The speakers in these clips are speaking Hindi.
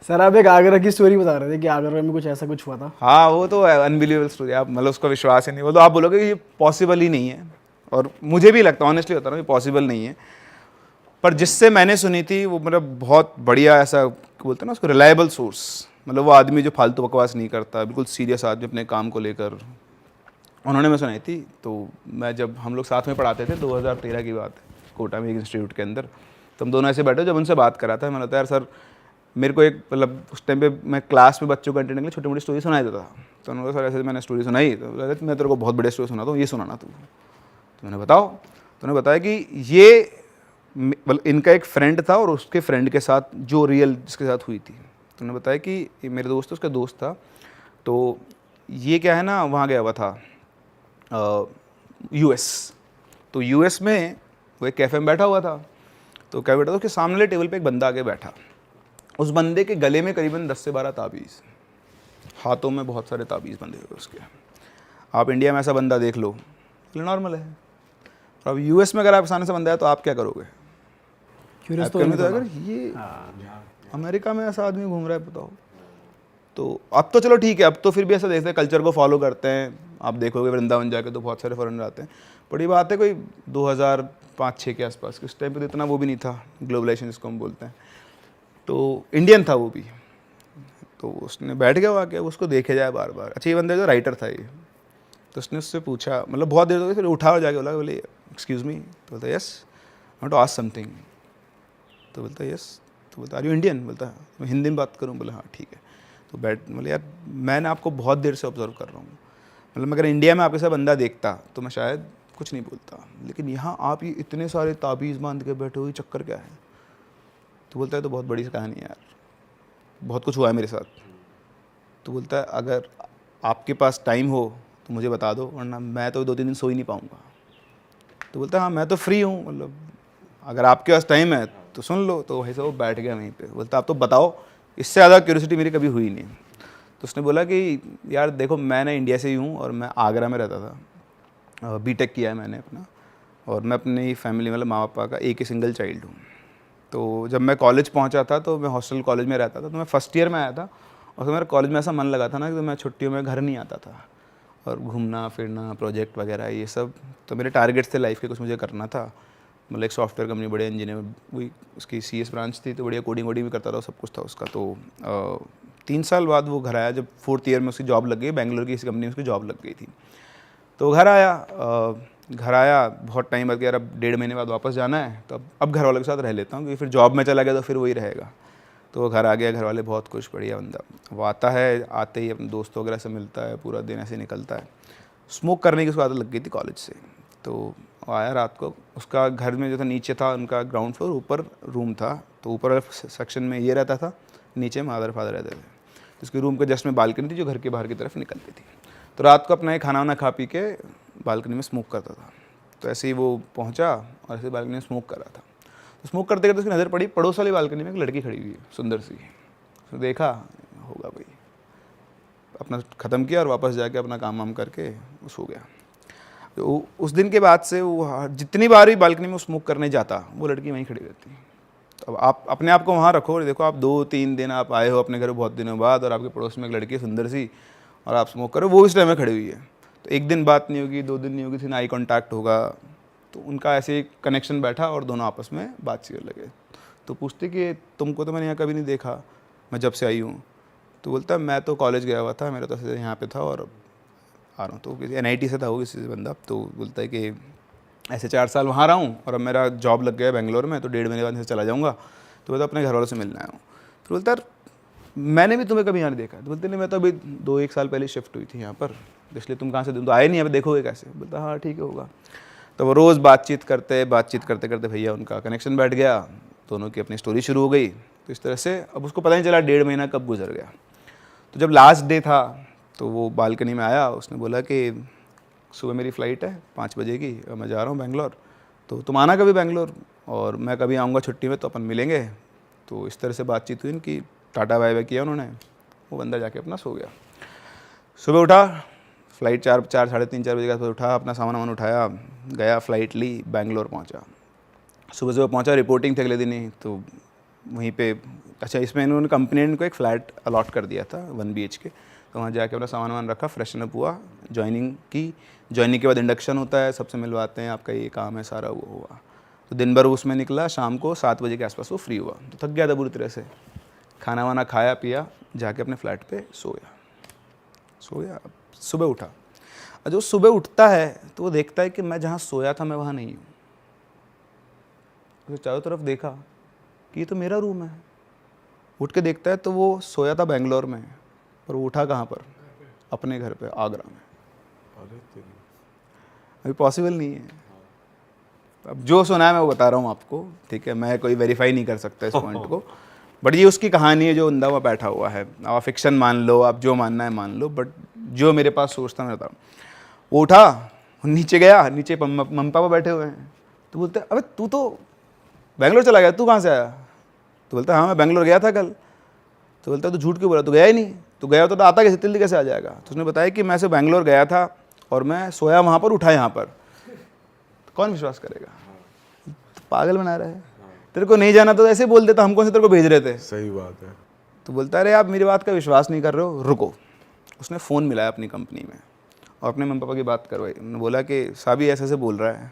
सर आप एक आगरा की स्टोरी बता रहे थे कि आगरा में कुछ ऐसा कुछ हुआ था। हाँ वो तो अनबिलीवेबल स्टोरी, आप मतलब उसका विश्वास ही नहीं, वो तो आप बोलोगे ये पॉसिबल ही नहीं है, और मुझे भी लगता है ऑनेस्टली होता है ना, पॉसिबल नहीं है। पर जिससे मैंने सुनी थी वो मतलब बहुत बढ़िया, ऐसा बोलते हैं ना उसको, रिलायबल सोर्स, मतलब वो आदमी जो फालतू बकवास नहीं करता, बिल्कुल सीरियस आदमी अपने काम को लेकर, उन्होंने मैं सुनाई थी। तो मैं जब हम लोग साथ में पढ़ाते थे, 2013 की बात है, कोटा में एक इंस्टीट्यूट के अंदर, तो हम दोनों ऐसे बैठे, जब उनसे बात करा था, मैंने बताया यार सर मेरे को एक मतलब उस टाइम पे मैं क्लास में बच्चों को एंटरटेन के लिए छोटी मोटी स्टोरी सुनाई देता था। तो उन्होंने कहा सर ऐसे मैंने स्टोरी सुनाई, तो मैं तेरे को बहुत बड़ी स्टोरी सुनाता हूँ, ये सुनाना तू। तो मैंने बताओ, तो उन्होंने बताया कि ये मतलब इनका एक फ्रेंड था और उसके फ्रेंड के साथ जो रियल जिसके साथ हुई थी, तो उन्होंने बताया कि ये मेरे दोस्त, उसका दोस्त था, तो ये क्या है ना वहाँ गया हुआ था यूएस। तो यूएस में वो एक कैफ़े में बैठा हुआ था, तो क्या बैठा था, उसके सामने वाले टेबल पे एक बंदा आके बैठा, उस बंदे के गले में करीबन 10 से 12 ताबीज़, हाथों में बहुत सारे ताबीज़ बंधे हुए उसके। आप इंडिया में ऐसा बंदा देख लो नॉर्मल है, और अब यूएस में अगर आप सामने से बंदा है तो आप क्या करोगे? क्यूरियस आप तो करोगे होंगे तो थोड़ा। अगर ये हाँ। अमेरिका में ऐसा आदमी घूम रहा है बताओ। तो अब तो चलो ठीक है, अब तो फिर भी ऐसा देखते हैं, कल्चर को फॉलो करते हैं, आप देखोगे वृंदावन जाके तो बहुत सारे फॉरेनर आते हैं। बड़ी बात है कोई 2005-06 के आसपास, उस टाइम पे तो इतना वो भी नहीं था, ग्लोबलाइजेशन जिसको हम बोलते हैं, तो इंडियन था वो भी। तो उसने बैठ गया वहाँ के, उसको देखे जाए बार बार, अच्छा ये बंदा जो राइटर था ये, तो उसने उससे पूछा, मतलब बहुत देर हो गई, फिर उठा और जाके बोला, बोले एक्सक्यूज़ मी, तो बोलता yes I want to ask something, तो बोलता यस, तो बोलता आर यू इंडियन, बोलता मैं हिंदी में बात करूँ, बोला हाँ ठीक है। तो बैठ, बोले यार मैंने आपको बहुत देर से ऑब्जर्व कर रहा हूँ, मतलब अगर इंडिया में आपके साथ बंदा देखता तो मैं शायद कुछ नहीं बोलता, लेकिन यहाँ आप ये इतने सारे ताबीज़ बांध के बैठे हुए, चक्कर क्या है? तो बोलता है तो बहुत बड़ी कहानी है यार, बहुत कुछ हुआ है मेरे साथ। तो बोलता है अगर आपके पास टाइम हो तो मुझे बता दो, वरना मैं तो 2-3 दिन सो ही नहीं पाऊँगा। तो बोलता है हाँ मैं तो फ्री हूँ, मतलब अगर आपके पास टाइम है तो सुन लो। तो वहीं से वो बैठ गया वहीं पे, बोलता आप तो बताओ, इससे ज़्यादा क्यूरियोसिटी मेरी कभी हुई नहीं। तो उसने बोला कि यार देखो मैं ना इंडिया से ही हूँ और मैं आगरा में रहता था, बीटेक किया है मैंने अपना, और मैं अपनी फैमिली मतलब माँ पापा का एक ही सिंगल चाइल्ड हूँ। तो जब मैं कॉलेज पहुँचा था तो मैं हॉस्टल कॉलेज में रहता था, तो मैं फर्स्ट ईयर में आया था, और तो मेरा कॉलेज में ऐसा मन लगा था ना कि तो मैं छुट्टियों में घर नहीं आता था, और घूमना फिरना प्रोजेक्ट वगैरह ये सब, तो मेरे टारगेट्स थे लाइफ के, कुछ मुझे करना था। मतलब एक सॉफ्टवेयर कंपनी, बढ़िया इंजीनियर, वही उसकी सीएस ब्रांच थी, तो बढ़िया कोडिंग वोडिंग भी करता था, सब कुछ था उसका। तो 3 साल बाद वो घर आया, जब 4th ईयर में उसकी जॉब लग गई, बेंगलोर की इसी कंपनी में उसकी जॉब लग गई थी। तो घर आया, घर आया बहुत टाइम बाद, यार अब 1.5 महीने बाद वापस जाना है, तो अब घर वालों के साथ रह लेता हूँ, क्योंकि फिर जॉब में चला गया तो फिर वही रहेगा। तो वो घर आ गया, घर वाले बहुत खुश, बढ़िया बंदा। वो आता है, आते ही अपने दोस्तों वगैरह से मिलता है, पूरा दिन ऐसे निकलता है। स्मोक करने की उसको आदत लग गई थी कॉलेज से। तो वो आया रात को, उसका घर में जो था, नीचे था उनका ग्राउंड फ्लोर, ऊपर रूम था, तो ऊपर वाले सेक्शन में ये रहता था, नीचे मदर फादर रहते थे। तो उसके रूम के जस्ट में बालकनी थी जो घर के बाहर की तरफ निकलती थी। तो रात को अपना ये खाना वाना खा पी के बालकनी में स्मोक करता था। तो ऐसे ही वो पहुंचा और ऐसे बालकनी में स्मोक कर रहा था। तो स्मोक करते करते उसकी नज़र पड़ी पड़ोस वाली बालकनी में एक लड़की खड़ी हुई है, सुंदर सी। उसने देखा, होगा भाई, अपना ख़त्म किया और वापस जाके अपना काम वाम करके वो सो गया। तो उस दिन के बाद से वो जितनी बार भी बालकनी में स्मोक करने जाता, वो लड़की वहीं खड़ी रहती। तो अब आप अपने आप को वहाँ रखो और देखो, आप 2-3 दिन आप आए हो अपने घर बहुत दिनों बाद, और आपके पड़ोस में एक लड़की है सुंदर सी, और आप स्मोक करो, वो इस टाइम में खड़ी हुई है। तो एक दिन बात नहीं होगी, 2 दिन नहीं होगी, फिर आई कांटेक्ट होगा। तो उनका ऐसे एक कनेक्शन बैठा और दोनों आपस में बातचीत लगे। तो पूछते कि तुमको तो मैंने यहाँ कभी नहीं देखा, मैं जब से आई हूँ। तो बोलता है मैं तो कॉलेज गया हुआ था, मेरा तो यहाँ पे था और आ रहा हूँ। तो किसी एनआईटी से था वो, किसी से बंदा। तो बोलता है कि ऐसे 4 साल वहाँ रहा हूँ और अब मेरा जॉब लग गया बेंगलोर में, तो 1.5 महीने बाद से चला जाऊँगा। तो बोलता अपने घर वालों से मिलना आया हूँ। फिर बोलता है मैंने भी तुम्हें कभी यहाँ नहीं देखा। तो बोलते नहीं मैं तो अभी 2-1 साल पहले शिफ्ट हुई थी यहाँ पर, इसलिए तुम कहाँ से, तुम तो आए नहीं, अभी देखोगे कैसे? बोलता हाँ ठीक है होगा। तो वो रोज़ बातचीत करते करते भैया उनका कनेक्शन बैठ गया, दोनों की अपनी स्टोरी शुरू हो गई। तो इस तरह से अब उसको पता नहीं चला 1.5 महीना कब गुजर गया। तो जब लास्ट डे था तो वो बालकनी में आया, उसने बोला कि सुबह मेरी फ़्लाइट है 5 बजे की और मैं जा रहा हूँ बेंगलोर, तो तुम आना कभी बेंगलोर और मैं कभी आऊँगा छुट्टी में तो अपन मिलेंगे। तो इस तरह से बातचीत हुई इनकी, टाटा बाय बाय किया उन्होंने, वो बंदा जाके अपना सो गया। सुबह उठा, फ़्लाइट 4 साढ़े 3 4 बजे के आसपास उठा, अपना सामान वामान उठाया, गया, फ़्लाइट ली, बेंगलोर पहुँचा। सुबह सुबह पहुँचा, रिपोर्टिंग थी अगले दिन ही, तो वहीं पे अच्छा, इसमें इन्होंने कंपनी ने इनको एक फ्लैट अलॉट कर दिया था 1 BHK, तो वहाँ जाके अपना सामान वामान रखा, फ्रेशन अप हुआ, ज्वाइनिंग की। ज्वाइनिंग के बाद इंडक्शन होता है, सबसे मिलवाते हैं, आपका ये काम है सारा, वो हुआ। तो दिन भर उसमें निकला, शाम को 7 बजे के आसपास वो फ्री हुआ, तो थक गया था बुरी तरह से। खाना वाना खाया पिया, जाके अपने फ्लैट पे सो गया। सुबह उठा, और जो सुबह उठता है तो वो देखता है कि मैं जहाँ सोया था मैं वहाँ नहीं हूँ। तो चारों तरफ देखा कि ये तो मेरा रूम है। उठ के देखता है तो वो सोया था बेंगलोर में, और वो उठा कहाँ पर? अपने घर पे आगरा में। अभी पॉसिबल नहीं है। अब जो सुना है मैं वो बता रहा हूँ आपको, ठीक है, मैं कोई वेरीफाई नहीं कर सकता इस पॉइंट को, बट ये उसकी कहानी है जो बंदा वहाँ बैठा हुआ है। आप फिक्शन मान लो, आप जो मानना है मान लो, बट जो मेरे पास सोचता मैं बताऊँ। वो उठा, नीचे गया, नीचे मम्मी पापा बैठे हुए हैं, तो बोलते अबे तू तो बेंगलोर चला गया, तू कहाँ से आया? तो बोलता हाँ मैं बेंगलोर गया था कल। तो बोलता तू झूठ क्यों बोला, तू गया ही नहीं? तो गया तो आता कैसे, दिल्ली कैसे आ जाएगा? तो उसने बताया कि मैं से बेंगलोर गया था और मैं सोया वहाँ पर, उठा यहाँ पर। तो कौन विश्वास करेगा? तो पागल बना रहा है। तेरे को नहीं जाना तो ऐसे बोल देता, हमको से तेरे को भेज रहे थे। सही बात है। तो बोलता अरे आप मेरी बात का विश्वास नहीं कर रहे हो, रुको। उसने फ़ोन मिलाया अपनी कंपनी में और अपने मम्मी पापा की बात करवाई। उन्होंने बोला कि साहब ये ऐसे बोल रहा है,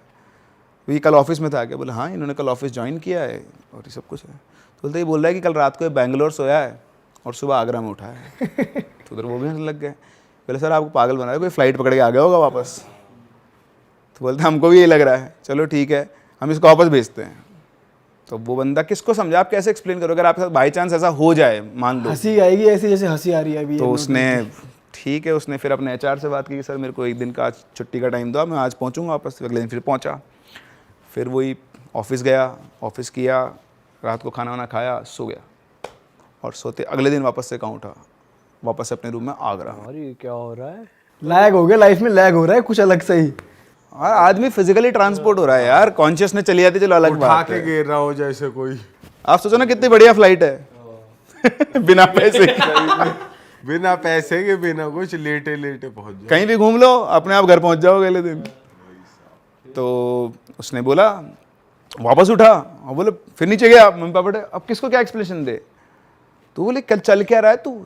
ये कल ऑफिस में था क्या? बोला हाँ, इन्होंने कल ऑफिस ज्वाइन किया है और ये सब कुछ है। तो बोलते ये बोल रहा है कि कल रात को ये बेंगलोर सोया है और सुबह आगरा में उठा है। तो उधर वो भी हंसने लग गए। बोले सर आपको पागल बना रहा है, कोई फ़्लाइट पकड़ के आ गया होगा वापस। तो बोलते हमको भी ये लग रहा है, चलो ठीक है हम इसको वापस भेजते हैं। तो वो बंदा किसको समझा, आप कैसे एक्सप्लेन करो? अगर आपके साथ बाई चांस ऐसा हो जाए, मान लो हंसी आएगी ऐसी जैसे हंसी आ रही है अभी। तो उसने ठीक है, उसने फिर अपने HR से बात की कि सर मेरे को एक दिन का आज छुट्टी का टाइम दो, मैं आज पहुंचूंगा वापस। अगले दिन फिर पहुंचा, फिर वही ऑफिस गया, ऑफिस किया, रात को खाना वाना खाया, सो गया, और सोते अगले दिन वापस से कहाँ उठा, वापस से अपने रूम में आगरा। और ये क्या हो रहा है? लैग हो गया, लाइफ में लैग हो रहा है कुछ अलग से ही। और आदमी फिजिकली ट्रांसपोर्ट हो रहा है यार, कॉन्शियसनेस चली जाती, चलो अलग उठा बात के है। गिर रहा हो जैसे कोई। आप सोचो ना कितनी बढ़िया फ्लाइट है। बिना पैसे बिना पैसे के, बिना कुछ, लेटे लेटे पहुंच जाए। कहीं भी घूम लो, अपने आप घर पहुंच जाओगे अगले दिन। तो उसने बोला, वापस उठा और बोले फिर नीचे गया। मम्मी पापा बोले अब किसको क्या एक्सप्लेनेशन दे? तो बोले कल चल क्या रहा है तू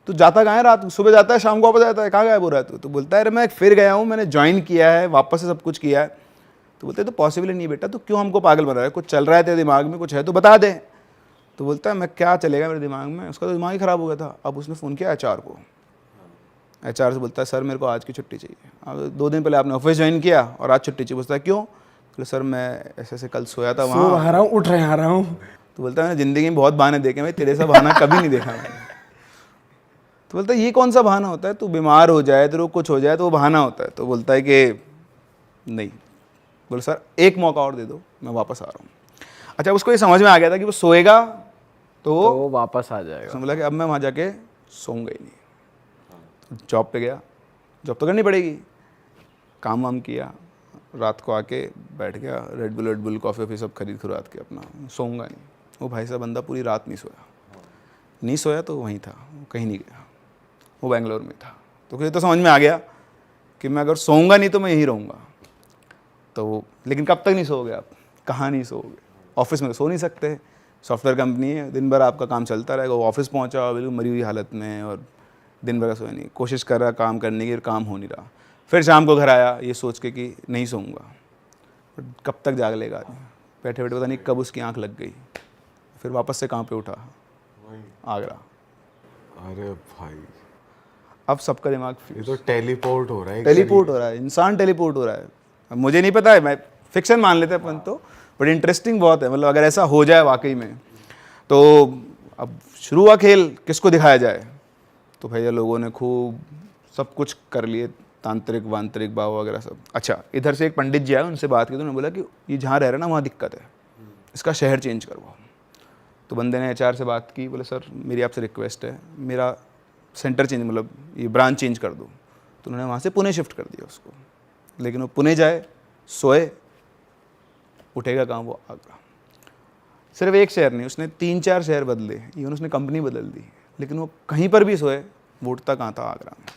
जाता कहाँ है? रात सुबह जाता है, शाम को वापस जाता है, कहाँ गायब हो रहा है तू? तो बोलता है अरे मैं फिर गया हूँ, मैंने ज्वाइन किया है, वापस से सब कुछ किया है। तो बोलते तो पॉसिबल ही नहीं बेटा, तो क्यों हमको पागल बना रहा है? कुछ चल रहा है तेरे दिमाग में, कुछ है तो बता दे। तो बोलता है मैं क्या चलेगा मेरे दिमाग में, उसका तो दिमाग ही ख़राब हो गया था। अब उसने फ़ोन किया HR को। HR से बोलता है सर मेरे को आज की छुट्टी चाहिए। अब 2 दिन पहले आपने ऑफिस ज्वाइन किया और आज छुट्टी चाहिए। बोलता है क्यों? बोले सर मैं ऐसे कल सोया था सो वहाँ। आ रहा हूँ, उठ रहे आ रहा हूँ। तो बोलता है मैंने ज़िंदगी में बहुत बहाने देखे, मैं तेरे सा बहाना कभी नहीं देखा मैंने। तो बोलता है ये कौन सा बहाना होता है? तू बीमार हो जाए, तेरे को कुछ हो जाए तो वो बहाना होता है। तो बोलता है कि नहीं। बोले सर एक मौका और दे दो, मैं वापस आ रहा हूँ। अच्छा, उसको ये समझ में आ गया था कि वो सोएगा तो वो वापस आ जाएगा। उसने बोला कि अब मैं वहाँ जाके सोऊंगा ही नहीं। जॉब पे गया, जॉब तो करनी पड़ेगी, काम वाम किया, रात को आके बैठ गया, रेड बुल कॉफ़ी वॉफ़ी सब खरीद के अपना, सोऊंगा नहीं। वो भाई साहब बंदा पूरी रात नहीं सोया तो वहीं था, कहीं नहीं गया, वो बेंगलोर में था। तो ये तो समझ में आ गया कि मैं अगर सोऊंगा नहीं तो मैं यहीं रहूँगा। तो लेकिन कब तक नहीं सोओगे आप? कहाँ नहीं सोओगे? ऑफिस में तो सो नहीं सकते, सॉफ्टवेयर कंपनी है, दिन भर आपका काम चलता रहेगा। वो ऑफिस पहुंचा बिल्कुल मरी हुई हालत में और दिन भर का सोया नहीं, कोशिश कर रहा काम करने की, काम हो नहीं रहा। फिर शाम को घर आया ये सोच के कि नहीं सोऊंगा, बट कब तक जाग लेगा आदमी? बैठे बैठे पता नहीं कब उसकी आंख लग गई। फिर वापस से कहाँ पे उठा? आगरा। अरे भाई, अब सबका दिमाग ये तो टेलीपोर्ट हो रहा है। टेलीपोर्ट हो रहा है, इंसान टेलीपोर्ट हो रहा है। अब मुझे नहीं पता है, मैं फिक्शन मान लेते हैं अपन तो, बट इंटरेस्टिंग बहुत है। मतलब अगर ऐसा हो जाए वाकई में तो अब शुरू हुआ खेल, किसको दिखाया जाए? तो भैया लोगों ने खूब सब कुछ कर लिए, तांत्रिक वांत्रिक बाबा वगैरह सब। अच्छा, इधर से एक पंडित जी आए, उनसे बात की तो उन्होंने बोला कि ये जहाँ रह रहे हैं ना वहाँ दिक्कत है, इसका शहर चेंज करवाओ। तो बंदे ने HR से बात की, बोले सर मेरी आपसे रिक्वेस्ट है, मेरा सेंटर चेंज, मतलब ये ब्रांच चेंज कर दो। तो उन्होंने वहाँ से पुणे शिफ्ट कर दिया उसको। लेकिन वो पुणे जाए, सोए, उठेगा कहाँ? वो आगरा। सिर्फ एक शहर नहीं, उसने 3-4 शहर बदले, इवन उसने कंपनी बदल दी, लेकिन वो कहीं पर भी सोए, वो उठता कहाँ था? आगरा में।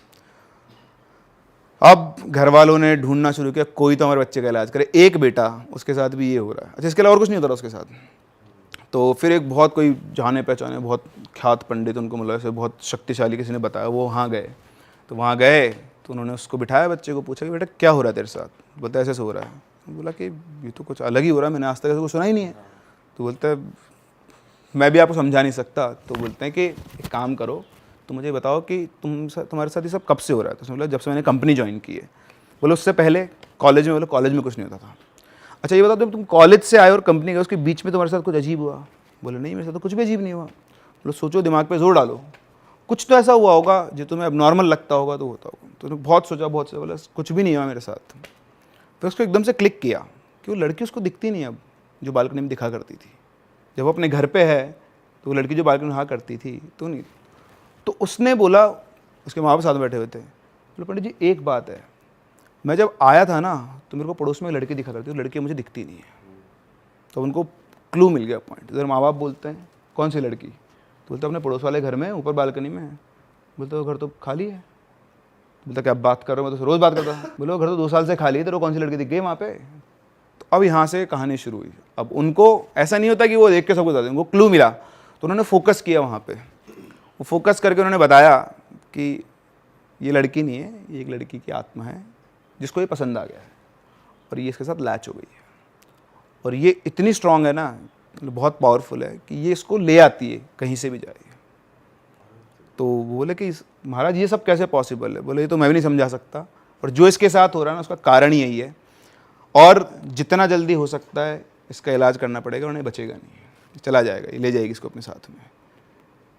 अब घर वालों ने ढूंढना शुरू किया, कोई तो हमारे बच्चे का इलाज करे। एक बेटा, उसके साथ भी ये हो रहा है। अच्छा, इसके अलावा और कुछ नहीं होता रहा उसके साथ। तो फिर एक बहुत कोई जाने पहचाने बहुत ख्यात पंडित उनको मतलब ऐसे बहुत शक्तिशाली किसी ने बताया, वो वहाँ गए। तो वहाँ गए तो उन्होंने उसको बिठाया, बच्चे को पूछा कि बेटा क्या हो रहा है तेरे साथ। बोलता है ऐसे से हो रहा है। बोला कि ये तो कुछ अलग ही हो रहा है, मैंने आज तक ऐसा कुछ सुना ही नहीं है। तो बोलता है मैं भी आपको समझा नहीं सकता। तो बोलते हैं कि एक काम करो, तो मुझे बताओ कि तुम्हारे साथ ये सब कब से हो रहा है। तो उसने बोला जब से मैंने कंपनी ज्वाइन की है। बोले उससे पहले कॉलेज में? बोले कॉलेज में कुछ नहीं होता था। अच्छा ये बताओ जब तुम कॉलेज से आए और कंपनी गए उसके बीच में तुम्हारे साथ कुछ अजीब हुआ? बोले नहीं मेरे साथ तो कुछ भी अजीब नहीं हुआ। बोले सोचो, दिमाग पे जोर डालो, कुछ तो ऐसा हुआ होगा जो तुम्हें अब नॉर्मल लगता होगा तो होता होगा। तो उसने बहुत सोचा, बहुत सोचा, बोला कुछ भी नहीं हुआ मेरे साथ। फिर उसको एकदम से क्लिक किया कि वो लड़की उसको दिखती नहीं अब जो बालकनी में दिखा करती थी। जब वो अपने घर पे है तो वो लड़की जो बालकनी में रहा करती थी तो नहीं। तो उसने बोला, उसके माँ बाप साथ में बैठे हुए थे, बोले पंडित जी एक बात है, मैं जब आया था ना तो मेरे को पड़ोस में एक लड़की दिखा करती थी, लड़की मुझे दिखती नहीं है। तो उनको क्लू मिल गया पॉइंट। इधर माँ बाप बोलते हैं कौन सी लड़की? तो बोलते अपने पड़ोस वाले घर में ऊपर बालकनी में है। बोलते वो घर तो खाली है। बोलता क्या बात कर रहे हो, मैं तो रोज़ बात करता। बोले वो घर तो 2 साल से खाली है, तो कौन सी लड़की दिख गई वहाँ पे? तो अब यहाँ से कहानी शुरू हुई। अब उनको ऐसा नहीं होता कि वो देख के सब कुछ बताते, उनको क्लू मिला तो उन्होंने फोकस किया वहाँ पे। वो फोकस करके उन्होंने बताया कि ये लड़की नहीं है, ये एक लड़की की आत्मा है जिसको ये पसंद आ गया है और ये इसके साथ लैच हो गई है। और ये इतनी स्ट्रांग है ना, बहुत पावरफुल है कि ये इसको ले आती है कहीं से भी जाए। तो वो बोले कि महाराज ये सब कैसे पॉसिबल है? बोले ये तो मैं भी नहीं समझा सकता, और जो इसके साथ हो रहा है ना उसका कारण ही यही है, और जितना जल्दी हो सकता है इसका इलाज करना पड़ेगा, उन्हें बचेगा नहीं, चला जाएगा, ये ले जाएगी इसको अपने साथ में।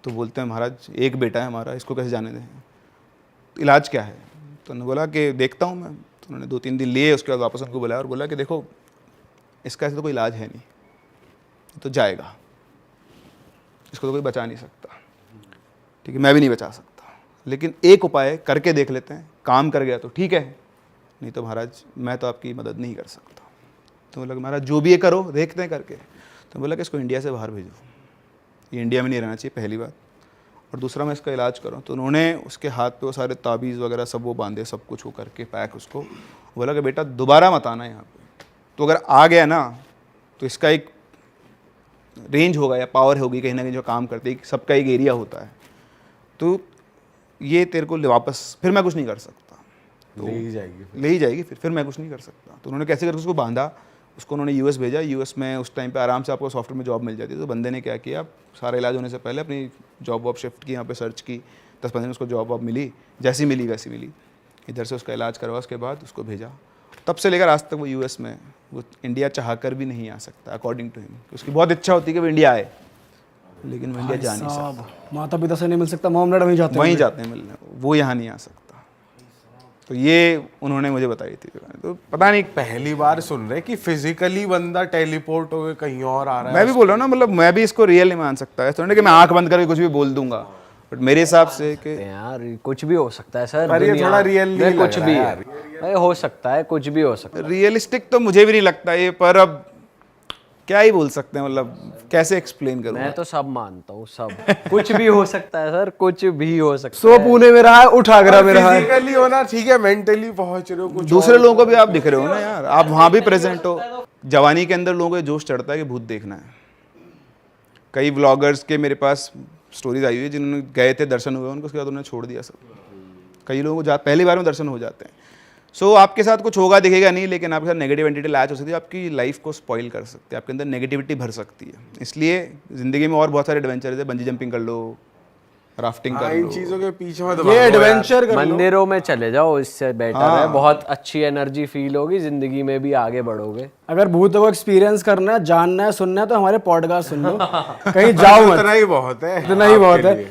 तो बोलते हैं महाराज एक बेटा है हमारा, इसको कैसे जाने दें, इलाज क्या है? तो उन्होंने बोला कि देखता हूँ मैं। तो उन्होंने 2-3 दिन लिए, उसके बाद वापस उनको बुलाया और बोला कि देखो इसका ऐसे तो कोई इलाज है नहीं, तो जाएगा, इसको तो कोई बचा नहीं सकता, ठीक है, मैं भी नहीं बचा सकता, लेकिन एक उपाय करके देख लेते हैं, काम कर गया तो ठीक है, नहीं तो महाराज मैं तो आपकी मदद नहीं कर सकता। तो बोला महाराज जो भी ये करो देखते हैं करके। तो बोला कि इसको इंडिया से बाहर भेजो, ये इंडिया में नहीं रहना चाहिए पहली बात, और दूसरा मैं इसका इलाज करूँ। तो उन्होंने उसके हाथ पे वो सारे ताबीज़ वगैरह सब वो बांधे, सब कुछ वो करके पैक उसको। बोला कि बेटा दोबारा मत आना यहाँ पे, तो अगर आ गया ना तो इसका एक रेंज होगा या पावर होगी कहीं ना कहीं जो काम करते हैं, सबका एक एरिया होता है, तो ये तेरे को वापस फिर मैं कुछ नहीं कर सकता, तो ले ही जाएगी फिर मैं कुछ नहीं कर सकता। तो उन्होंने कैसे करके उसको बांधा, उसको उन्होंने यूएस भेजा। यूएस में उस टाइम पे आराम से आपको सॉफ्टवेयर में जॉब मिल जाती है। तो बंदे ने क्या किया, सारा इलाज होने से पहले अपनी जॉब वॉब शिफ्ट की, यहाँ पे सर्च की, 10-15 दिन उसको जॉब वॉब मिली, जैसी मिली वैसी मिली, इधर से उसका इलाज करवा, उसके बाद उसको भेजा। तब से लेकर आज तक वो यूएस में, वो इंडिया चाहकर भी नहीं आ सकता अकॉर्डिंग टू हिम। उसकी बहुत इच्छा होती है कि वो इंडिया आए, लेकिन वो इंडिया जा नहीं सकता। माता पिता से नहीं मिल सकता, मॉम डैड वहीं जाते हैं मिलने, वो यहाँ नहीं आ सकता। तो ये उन्होंने मुझे बताई थी। तो पता नहीं, पहली बार सुन रहे कि फिजिकली बंदा टेलीपोर्ट होकर कहीं और आ रहा है। मैं भी बोल रहा हूँ ना, मतलब मैं भी इसको रियल नहीं मान सकता है, तो कि मैं आंख बंद करके कुछ भी बोल दूंगा, बट मेरे हिसाब से कि यार कुछ भी हो सकता है सर, पर ये थोड़ा रियल नहीं कुछ भी है, हो सकता है, कुछ भी हो सकता है। रियलिस्टिक तो मुझे भी नहीं लगता ये, पर अब क्या ही बोल सकते हैं, मतलब कैसे एक्सप्लेन करूँ। मैं तो सब मानता हूँ, सब कुछ भी हो सकता है सर, कुछ भी हो सकता सो पुणे में रहा है, उठ आगरा में रहा है। फिजिकली होना ठीक है, मेंटली पहुंच रहे हो कुछ दूसरे लोगों को भी आप दिख रहे हो ना यार, आप वहाँ भी प्रेजेंट हो। जवानी के अंदर लोगों को जोश चढ़ता है कि भूत देखना है। कई व्लॉगर्स के मेरे पास स्टोरीज आई हुई है जिन्होंने गए थे, दर्शन हुए उनको, उसके बाद उन्होंने छोड़ दिया सब। कई लोगों को पहली बार में दर्शन हो जाते हैं। सो आपके साथ कुछ होगा दिखेगा नहीं, लेकिन आपके साथ नेगेटिव एंटिटी लैच हो सकती है, आपकी लाइफ को स्पॉइल कर सकती है, आपके अंदर नेगेटिविटी भर सकती है। इसलिए ज़िंदगी में और बहुत सारे एडवेंचर है, बंजी जंपिंग कर लो, राफ्टिंग कर इन लो, चीजों के पीछे मत ये भागो यार। एडवेंचर कर लो। मंदिरों में चले जाओ, इससे बेटर है, बहुत अच्छी एनर्जी फील होगी, जिंदगी में भी आगे बढ़ोगे। अगर भूतों को एक्सपीरियंस करना है, जानना है, सुनना है, तो हमारे पॉडकास्ट सुन लो, कहीं जाओ मत, इतना ही बहुत है, इतना ही बहुत आपके है। लिए।